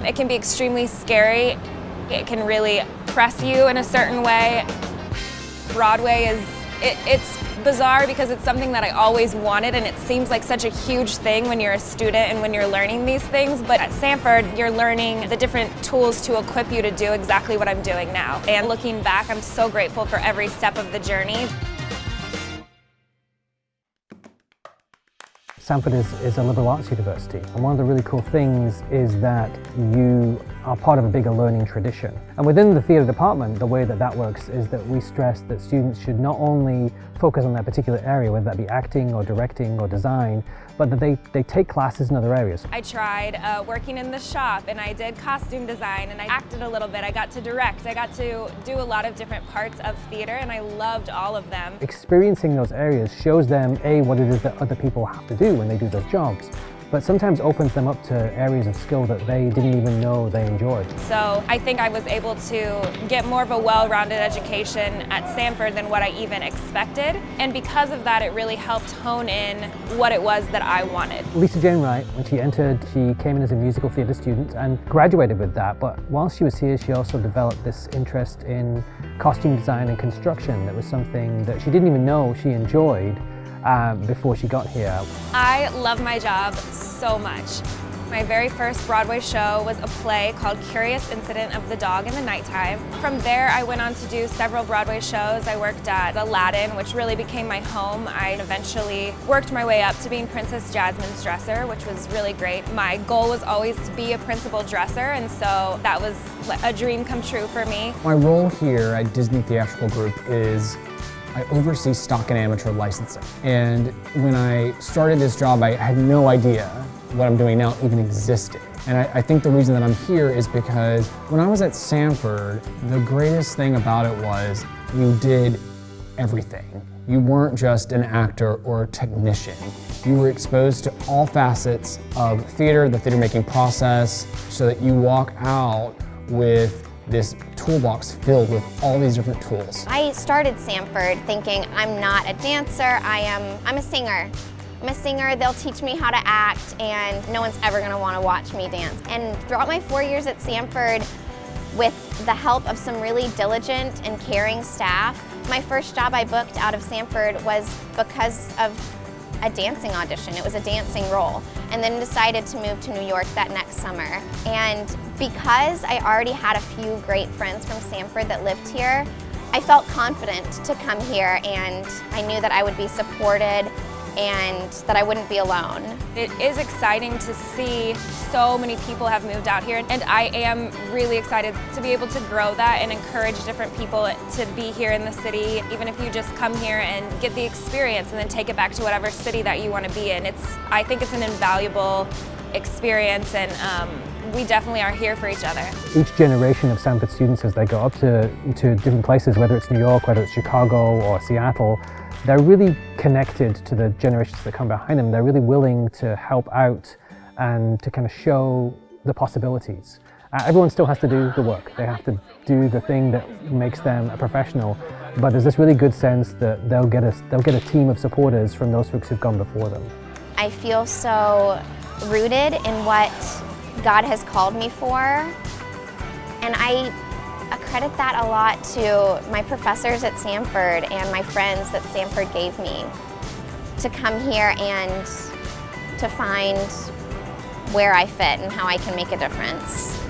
It can be extremely scary. It can really press you in a certain way. Broadway it's bizarre because it's something that I always wanted, and it seems like such a huge thing when you're a student and when you're learning these things. But at Samford, you're learning the different tools to equip you to do exactly what I'm doing now. And looking back, I'm so grateful for every step of the journey. Samford is a liberal arts university, and one of the really cool things is that you are part of a bigger learning tradition. And within the theatre department, the way that that works is that we stress that students should not only focus on that particular area, whether that be acting or directing or design, but that they take classes in other areas. I tried working in the shop, and I did costume design, and I acted a little bit. I got to direct. I got to do a lot of different parts of theatre, and I loved all of them. Experiencing those areas shows them, A, what it is that other people have to do when they do those jobs, but sometimes opens them up to areas of skill that they didn't even know they enjoyed. So I think I was able to get more of a well-rounded education at Samford than what I even expected. And because of that, it really helped hone in what it was that I wanted. Lisa Jane Wright, when she entered, she came in as a musical theatre student and graduated with that. But while she was here, she also developed this interest in costume design and construction. That was something that she didn't even know she enjoyed before she got here. I love my job so much. My very first Broadway show was a play called Curious Incident of the Dog in the Nighttime. From there, I went on to do several Broadway shows. I worked at Aladdin, which really became my home. I eventually worked my way up to being Princess Jasmine's dresser, which was really great. My goal was always to be a principal dresser, and so that was a dream come true for me. My role here at Disney Theatrical Group is I oversee stock and amateur licensing. And when I started this job, I had no idea what I'm doing now even existed. And I think the reason that I'm here is because when I was at Samford, the greatest thing about it was you did everything. You weren't just an actor or a technician. You were exposed to all facets of theater, the theater making process, so that you walk out with this toolbox filled with all these different tools. I started Samford thinking I'm not a dancer, I'm a singer. I'm a singer, they'll teach me how to act, and no one's ever gonna wanna watch me dance. And throughout my 4 years at Samford, with the help of some really diligent and caring staff, my first job I booked out of Samford was because of a dancing audition. It was a dancing role, and then decided to move to New York that next summer. And because I already had a few great friends from Samford that lived here, I felt confident to come here, and I knew that I would be supported and that I wouldn't be alone. It is exciting to see so many people have moved out here, and I am really excited to be able to grow that and encourage different people to be here in the city, even if you just come here and get the experience and then take it back to whatever city that you want to be in. I think it's an invaluable experience, and we definitely are here for each other. Each generation of Samford students, as they go up to different places, whether it's New York, whether it's Chicago or Seattle, they're really connected to the generations that come behind them. They're really willing to help out and to kind of show the possibilities. Everyone still has to do the work. They have to do the thing that makes them a professional, but there's this really good sense that they'll get a team of supporters from those folks who've gone before them. I feel so rooted in what God has called me for, and I credit that a lot to my professors at Samford and my friends that Samford gave me to come here and to find where I fit and how I can make a difference.